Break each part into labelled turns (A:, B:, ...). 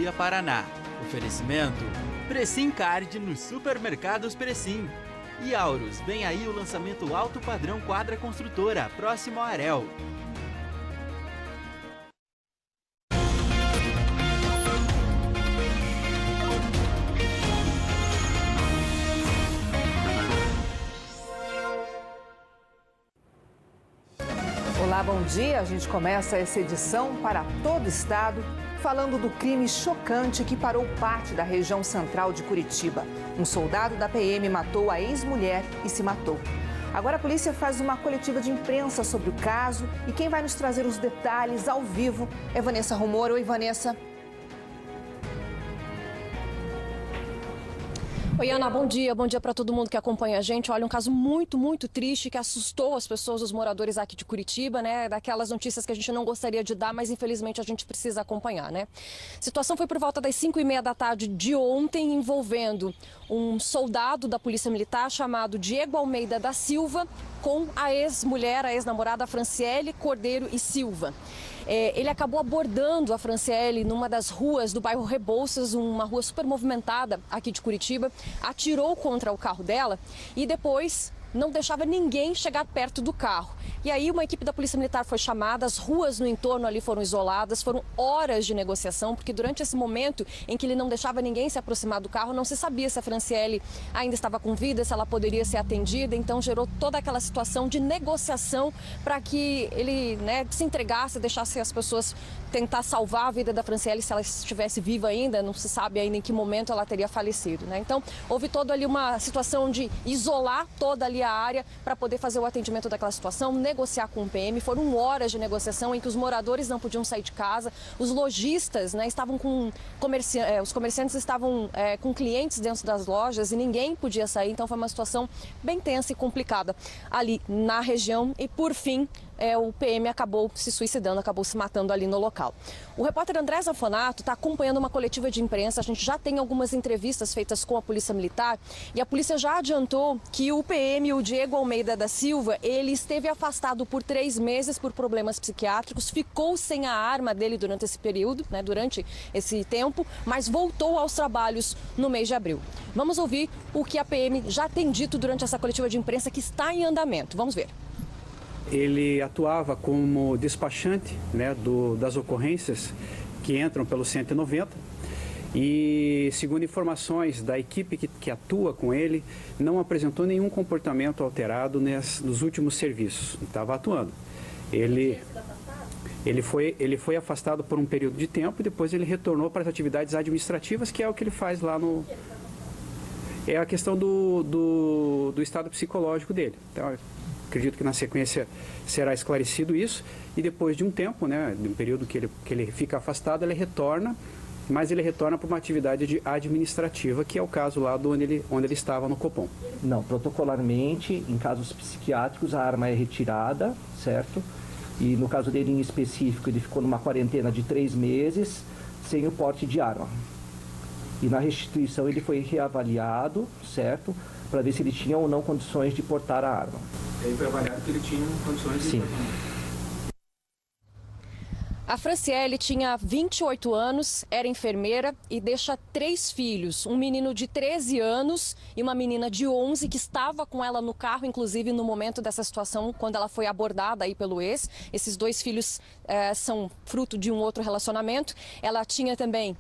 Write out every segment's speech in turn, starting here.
A: Dia Paraná. Oferecimento: Precim Card nos supermercados Precim. E Aurus, vem aí o lançamento alto padrão Quadra Construtora, próximo ao Arel.
B: Olá, bom dia. A gente começa essa edição para todo o estado, falando do crime chocante que parou parte da região central de Curitiba. Um soldado da PM matou a ex-mulher e se matou. Agora a polícia faz uma coletiva de imprensa sobre o caso e quem vai nos trazer os detalhes ao vivo é Vanessa Romero. Oi, Vanessa.
C: Oi, Ana, bom dia para todo mundo que acompanha a gente. Olha, um caso muito, muito triste que assustou as pessoas, os moradores aqui de Curitiba, né? Daquelas notícias que a gente não gostaria de dar, mas infelizmente a gente precisa acompanhar, né? A situação foi por volta das 5h30 da tarde de ontem, envolvendo um soldado da Polícia Militar chamado Diego Almeida da Silva com a ex-mulher, a ex-namorada Franciele Cordeiro e Silva. Ele acabou abordando a Franciele numa das ruas do bairro Rebouças, uma rua super movimentada aqui de Curitiba, atirou contra o carro dela e depois não deixava ninguém chegar perto do carro. E aí uma equipe da Polícia Militar foi chamada, as ruas no entorno ali foram isoladas, foram horas de negociação, porque durante esse momento em que ele não deixava ninguém se aproximar do carro, não se sabia se a Franciele ainda estava com vida, se ela poderia ser atendida, então gerou toda aquela situação de negociação para que ele, né, se entregasse, deixasse as pessoas tentar salvar a vida da Franciele se ela estivesse viva ainda, não se sabe ainda em que momento ela teria falecido, né? Então houve toda ali uma situação de isolar toda ali a área para poder fazer o atendimento daquela situação, negociar com o PM. Foram horas de negociação em que os moradores não podiam sair de casa, os lojistas, né, estavam com os comerciantes estavam com clientes dentro das lojas e ninguém podia sair, então foi uma situação bem tensa e complicada ali na região e por fim o PM acabou se suicidando, acabou se matando ali no local. O repórter André Zanfonato está acompanhando uma coletiva de imprensa, a gente já tem algumas entrevistas feitas com a Polícia Militar e a polícia já adiantou que o PM, o Diego Almeida da Silva, ele esteve afastado por 3 meses por problemas psiquiátricos, ficou sem a arma dele durante esse período, né, durante esse tempo, mas voltou aos trabalhos no mês de abril. Vamos ouvir o que a PM já tem dito durante essa coletiva de imprensa que está em andamento. Vamos ver.
D: Ele atuava como despachante, né, das ocorrências que entram pelo 190 e, segundo informações da equipe que atua com ele, não apresentou nenhum comportamento alterado nos últimos serviços. Estava atuando. Ele foi afastado por um período de tempo e depois ele retornou para as atividades administrativas, que é o que ele faz lá no... É a questão do estado psicológico dele. Então, acredito que na sequência será esclarecido isso e depois de um tempo, né, de um período que ele fica afastado, ele retorna, mas ele retorna para uma atividade administrativa, que é o caso lá onde ele estava no Copom.
E: Não, protocolarmente, em casos psiquiátricos, a arma é retirada, certo? E no caso dele em específico, ele ficou numa quarentena de 3 meses sem o porte de arma. E na restituição ele foi reavaliado, certo? Para ver se ele tinha ou não condições de portar a arma.
D: Ele foi avaliado que ele tinha condições de...
E: Sim.
C: A Franciele tinha 28 anos, era enfermeira e deixa 3 filhos, um menino de 13 anos e uma menina de 11 que estava com ela no carro, inclusive no momento dessa situação, quando ela foi abordada aí pelo ex. Esses 2 filhos são fruto de um outro relacionamento. Ela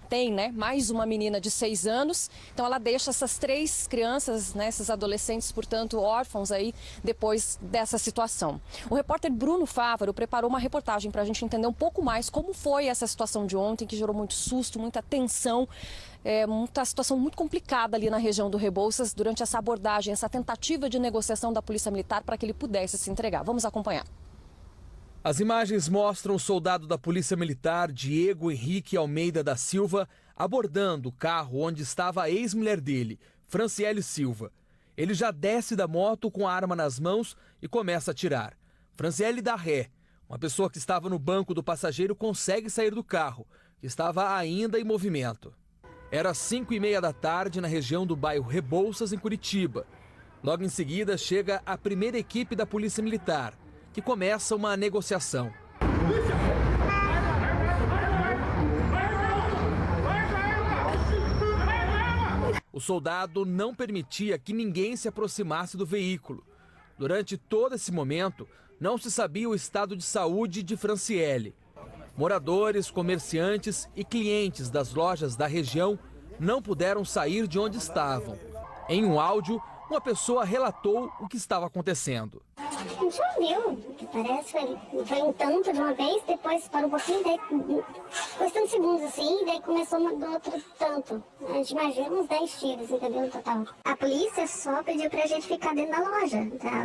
C: tem, né, mais uma menina de 6 anos, então ela deixa essas 3 crianças, né, esses adolescentes, portanto, órfãos aí depois dessa situação. O repórter Bruno Fávaro preparou uma reportagem para a gente entender um pouco mais como foi essa situação de ontem, que gerou muito susto, muita tensão, muita situação muito complicada ali na região do Rebouças durante essa abordagem, essa tentativa de negociação da Polícia Militar para que ele pudesse se entregar. Vamos acompanhar.
F: As imagens mostram o soldado da Polícia Militar, Diego Henrique Almeida da Silva, abordando o carro onde estava a ex-mulher dele, Franciele Silva. Ele já desce da moto com a arma nas mãos e começa a atirar. Franciele dá ré. Uma pessoa que estava no banco do passageiro consegue sair do carro, que estava ainda em movimento. Era 5h30 da tarde na região do bairro Rebouças, em Curitiba. Logo em seguida chega a primeira equipe da Polícia Militar, que começa uma negociação. O soldado não permitia que ninguém se aproximasse do veículo. Durante todo esse momento, não se sabia o estado de saúde de Franciele. Moradores, comerciantes e clientes das lojas da região não puderam sair de onde estavam. Em um áudio, uma pessoa relatou o que estava acontecendo.
G: Choveu, parece, foi um tanto de uma vez, depois parou um pouquinho, daí depois tantos segundos assim, daí começou do outro tanto. A gente imagina uns 10 tiros, entendeu, no total. A polícia só pediu pra gente ficar dentro da loja,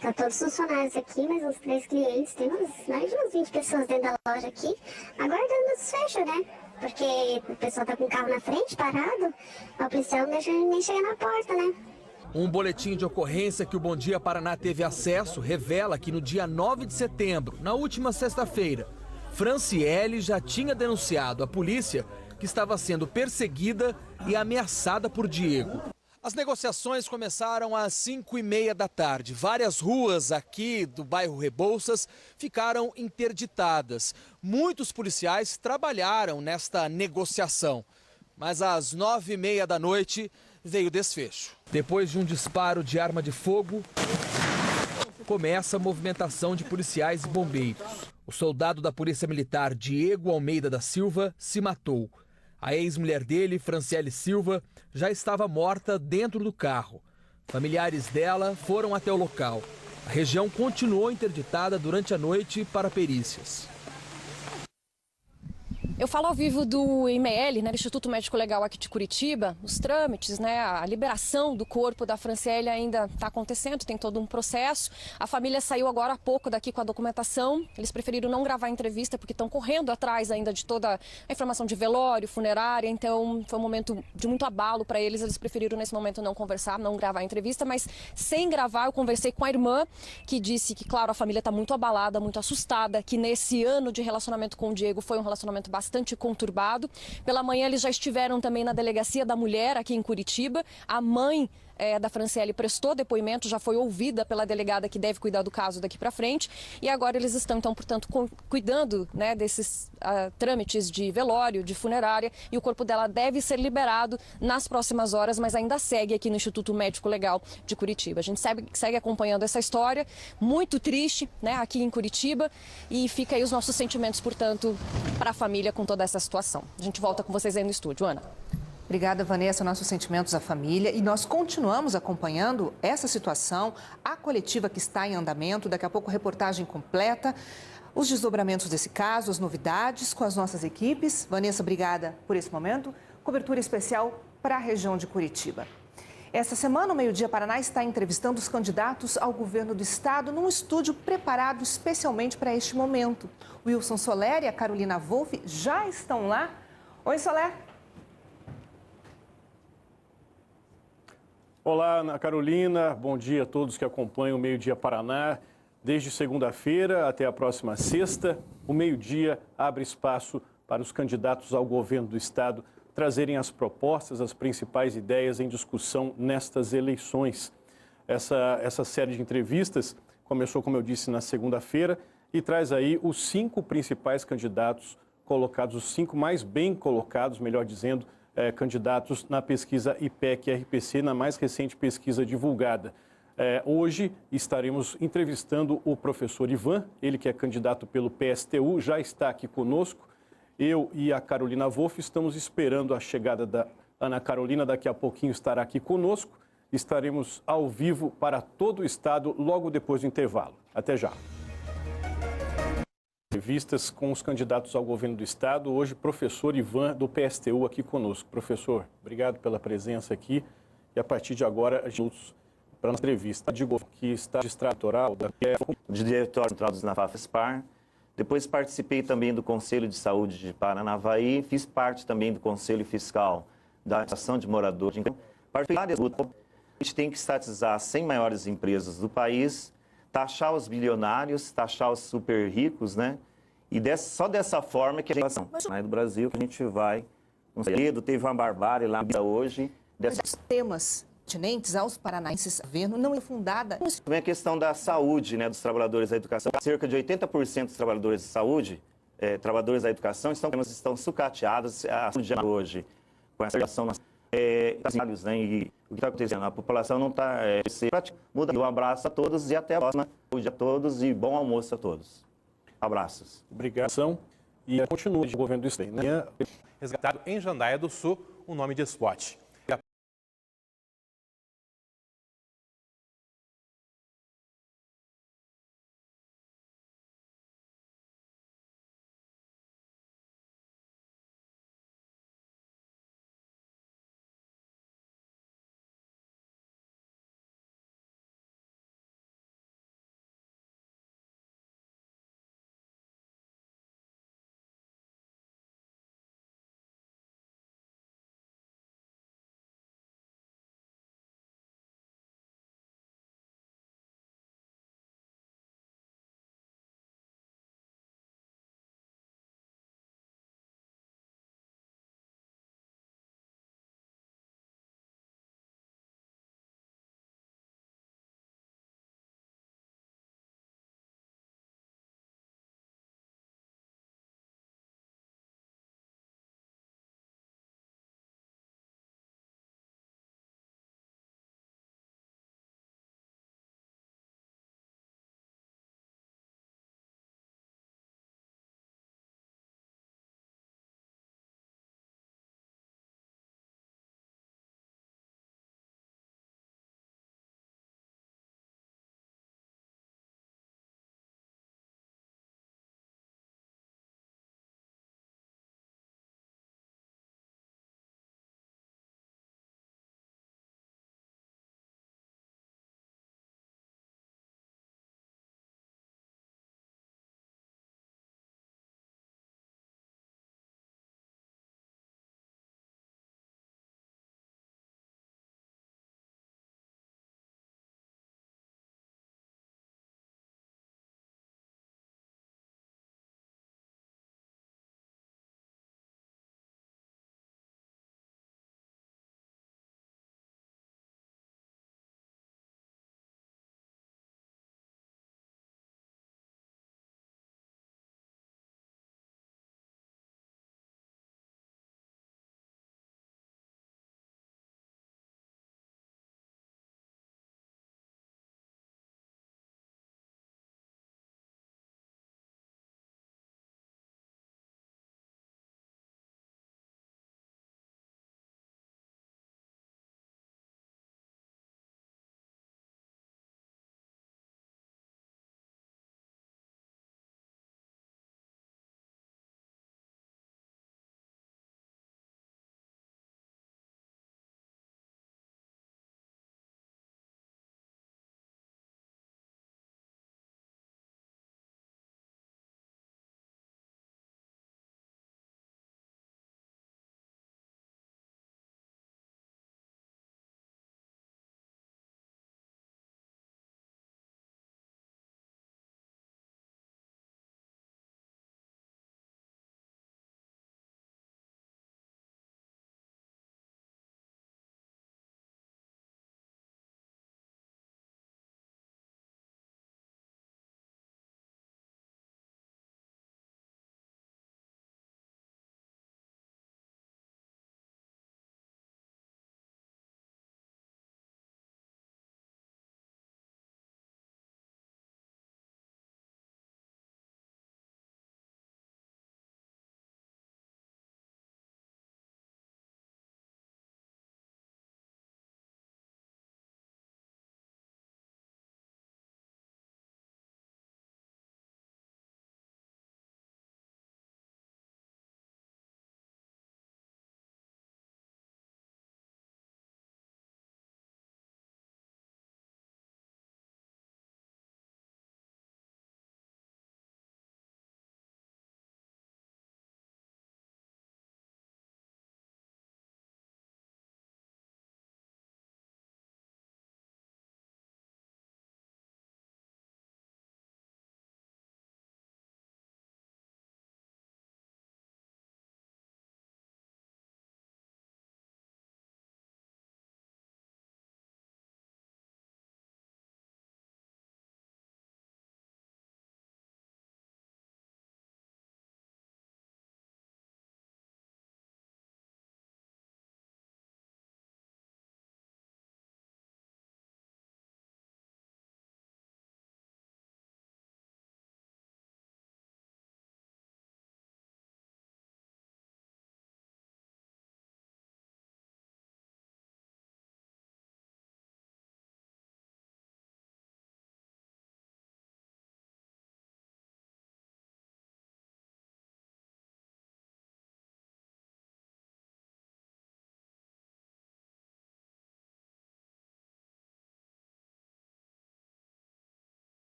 G: tá todos os funcionários aqui, mais uns 3 clientes, tem mais de umas 20 pessoas dentro da loja aqui, aguardando os fechos, né? Porque o pessoal tá com o carro na frente, parado, o policial não deixa nem chegar na porta, né?
F: Um boletim de ocorrência que o Bom Dia Paraná teve acesso revela que no dia 9 de setembro, na última sexta-feira, Franciele já tinha denunciado à polícia que estava sendo perseguida e ameaçada por Diego. As negociações começaram às 5h30 da tarde. Várias ruas aqui do bairro Rebouças ficaram interditadas. Muitos policiais trabalharam nesta negociação. Mas às 9h30 da noite veio o desfecho. Depois de um disparo de arma de fogo, começa a movimentação de policiais e bombeiros. O soldado da Polícia Militar, Diego Almeida da Silva, se matou. A ex-mulher dele, Franciele Silva, já estava morta dentro do carro. Familiares dela foram até o local. A região continuou interditada durante a noite para perícias.
C: Eu falo ao vivo do IML, né, do Instituto Médico Legal aqui de Curitiba. Os trâmites, né, a liberação do corpo da Franciele ainda está acontecendo, tem todo um processo. A família saiu agora há pouco daqui com a documentação. Eles preferiram não gravar a entrevista porque estão correndo atrás ainda de toda a informação de velório, funerária. Então foi um momento de muito abalo para eles. Eles preferiram nesse momento não conversar, não gravar a entrevista. Mas sem gravar, eu conversei com a irmã, que disse que, claro, a família está muito abalada, muito assustada, que nesse ano de relacionamento com o Diego foi um relacionamento bastante conturbado. Pela manhã eles já estiveram também na Delegacia da Mulher aqui em Curitiba. A mãe da Franciele prestou depoimento, já foi ouvida pela delegada que deve cuidar do caso daqui para frente. E agora eles estão, então, portanto, cuidando, né, desses trâmites de velório, de funerária. E o corpo dela deve ser liberado nas próximas horas, mas ainda segue aqui no Instituto Médico Legal de Curitiba. A gente segue acompanhando essa história, muito triste, né, aqui em Curitiba. E fica aí os nossos sentimentos, portanto, para a família com toda essa situação. A gente volta com vocês aí no estúdio. Ana.
B: Obrigada, Vanessa. Nossos sentimentos à família. E nós continuamos acompanhando essa situação, a coletiva que está em andamento. Daqui a pouco, reportagem completa, os desdobramentos desse caso, as novidades com as nossas equipes. Vanessa, obrigada por esse momento. Cobertura especial para a região de Curitiba. Essa semana, o Meio Dia Paraná está entrevistando os candidatos ao governo do estado num estúdio preparado especialmente para este momento. Wilson Soler e a Carolina Wolff já estão lá. Oi, Soler.
H: Olá, Ana Carolina. Bom dia a todos que acompanham o Meio Dia Paraná. Desde segunda-feira até a próxima sexta, o Meio Dia abre espaço para os candidatos ao governo do estado trazerem as propostas, as principais ideias em discussão nestas eleições. Essa série de entrevistas começou, como eu disse, na segunda-feira e traz aí os 5 principais candidatos colocados, os 5 mais bem colocados, melhor dizendo, candidatos na pesquisa IPEC-RPC, na mais recente pesquisa divulgada. Hoje estaremos entrevistando o professor Ivan, ele que é candidato pelo PSTU, já está aqui conosco. Eu e a Carolina Wolff estamos esperando a chegada da Ana Carolina, daqui a pouquinho estará aqui conosco. Estaremos ao vivo para todo o estado logo depois do intervalo. Até já. Entrevistas com os candidatos ao governo do estado. Hoje, professor Ivan, do PSTU, aqui conosco. Professor, obrigado pela presença aqui. E a partir de agora, para a entrevista de governo, que está registrado
I: de diretor central do Sinafaf-Spar. Depois participei também do Conselho de Saúde de Paranavaí. Fiz parte também do Conselho Fiscal da Associação de Moradores. A gente tem que estatizar as 100 maiores empresas do país, taxar os bilionários, taxar os super ricos, né? E só dessa forma que a gente do Brasil que a gente vai. Um segredo, teve uma barbárie lá hoje.
B: Temas pertinentes aos paranaenses, o governo não é fundada.
I: Também a questão da saúde, né, dos trabalhadores da educação. Cerca de 80% dos trabalhadores de saúde, trabalhadores da educação, estão sucateados hoje com essa situação né? E o que está acontecendo? A população não está... muda. Um abraço a todos e até a próxima. Saúde a todos e bom almoço a todos. Abraços.
H: Obrigado. E continua o governo do Estado, né?
J: Resgatado em Jandaia do Sul, um nome de spot.